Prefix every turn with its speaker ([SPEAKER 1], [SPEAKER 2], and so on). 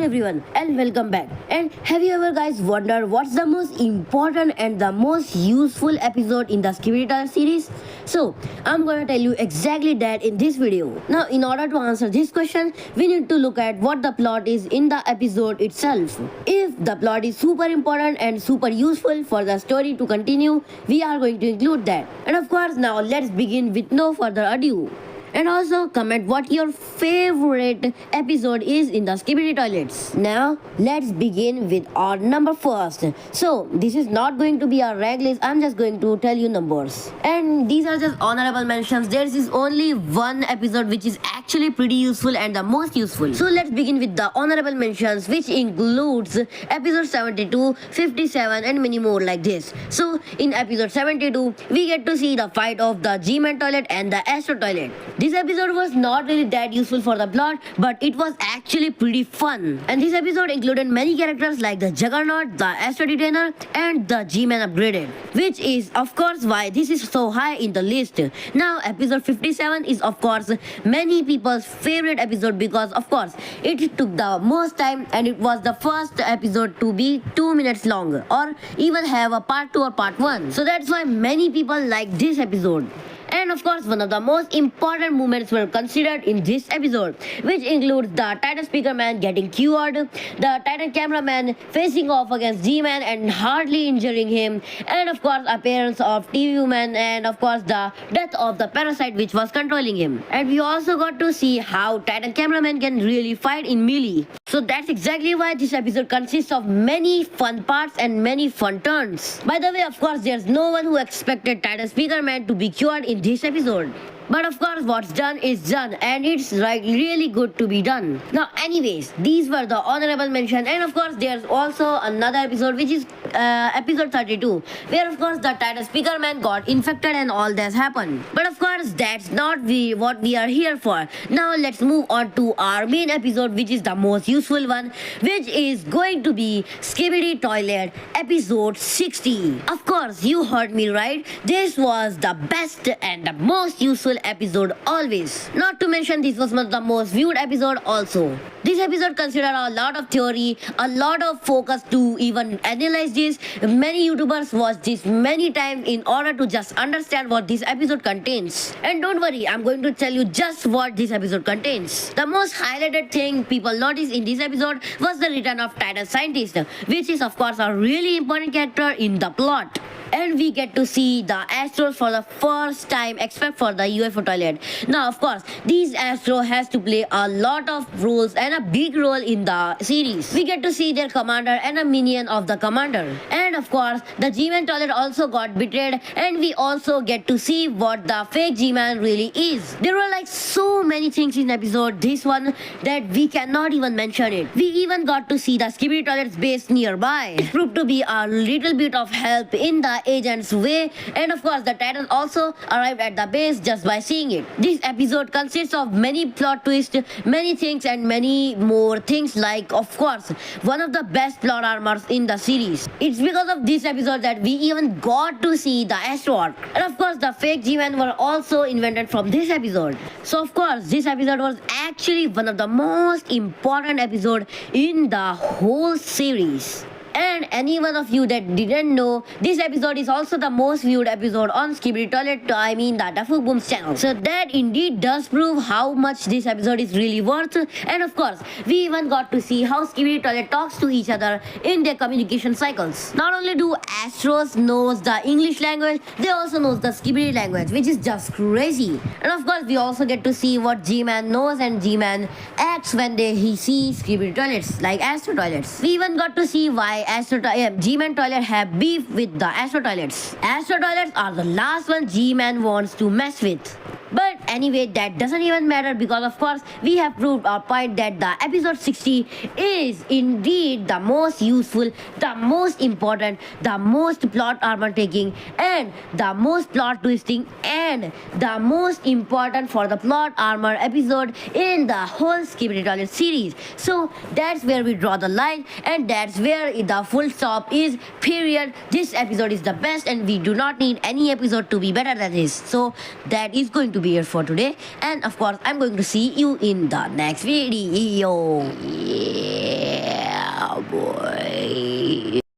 [SPEAKER 1] everyone and welcome back. And have you ever guys wondered what's the most important and the most useful episode in the Skibidi series? So I'm gonna tell you exactly that in this video. Now in order to answer this question, we need to look at what the plot is in the episode itself. If the plot is super important and super useful for the story to continue, we are going to include that. And of course now let's begin with no further ado. And also comment what your favorite episode is in the Skibidi Toilets. Now let's begin with our number first. So this is not going to be a rank list, I'm just going to tell you numbers. And these are just honorable mentions. There is only one episode which is actually pretty useful and the most useful. So let's begin with the honorable mentions, which includes episode 72, 57 and many more like this. So in episode 72, we get to see the fight of the G-Man toilet and the Astro toilet. This episode was not really that useful for the plot, but it was actually pretty fun. And this episode included many characters like the Juggernaut, the Astro Detainer, and the G-Man Upgraded, which is of course why this is so high in the list. Now episode 57 is of course many people's favorite episode because of course it took the most time and it was the first episode to be 2 minutes long or even have a part 2 or part 1. So that's why many people like this episode. And of course, one of the most important moments were considered in this episode, which includes the Titan Speaker Man getting cured, the Titan Cameraman facing off against G-Man and hardly injuring him, and of course, appearance of TV Woman, and of course, the death of the Parasite which was controlling him. And we also got to see how Titan Cameraman can really fight in melee. So that's exactly why this episode consists of many fun parts and many fun turns. By the way, of course, there's no one who expected Titan Speaker Man to be cured in this episode. But of course what's done is done and it's like really good to be done. Now anyways, these were the honorable mention, and of course there's also another episode which is episode 32, where of course the Titan Speaker Man got infected and all that happened. But of course that's not what we are here for. Now let's move on to our main episode, which is the most useful one, which is going to be Skibidi Toilet episode 60. Of course you heard me right, this was the best and the most useful episode always. Not to mention this was one of the most viewed episode also. This episode considered a lot of theory, a lot of focus to even analyze this. Many YouTubers watched this many times in order to just understand what this episode contains. And don't worry, I'm going to tell you just what this episode contains. The most highlighted thing people noticed in this episode was the return of Titan Scientist, which is of course a really important character in the plot. And we get to see the Astros for the first time except for the UFO toilet. Now of course these Astro has to play a lot of roles and a big role in the series. We get to see their commander and a minion of the commander. And of course the G-Man toilet also got betrayed, and we also get to see what the fake G-Man really is. There were like so many things in episode this one that we cannot even mention it. We even got to see the Skibidi toilet's base nearby. It proved to be a little bit of help in the agent's way, and of course the Titans also arrived at the base just by seeing it. This episode consists of many plot twists, many things and many more things, like of course one of the best plot armors in the series. It's because of this episode that we even got to see the Astro arc. And of course the fake G-Man were also invented from this episode. So of course this episode was actually one of the most important episode in the whole series. And any one of you that didn't know, this episode is also the most viewed episode on Skibidi Toilet, I mean the Dafuk Boom's channel. So that indeed does prove how much this episode is really worth. And of course, we even got to see how Skibidi Toilet talks to each other in their communication cycles. Not only do Astros knows the English language, they also knows the Skibidi language, which is just crazy. And of course, we also get to see what G-Man knows and G-Man acts when he sees Skibidi Toilets, like Astro Toilets. We even got to see why G-Man toilet have beef with the Astro toilets. Astro toilets are the last one G-Man wants to mess with. But anyway, that doesn't even matter because of course we have proved our point that the episode 60 is indeed the most useful, the most important, the most plot armor taking, and the most plot twisting, and the most important for the plot armor episode in the whole Skibidi Toilet series. So that's where we draw the line, and that's where the full stop is, period. This episode is the best and we do not need any episode to be better than this. So that is going to be it for today, and of course I'm going to see you in the next video. Yeah. boy.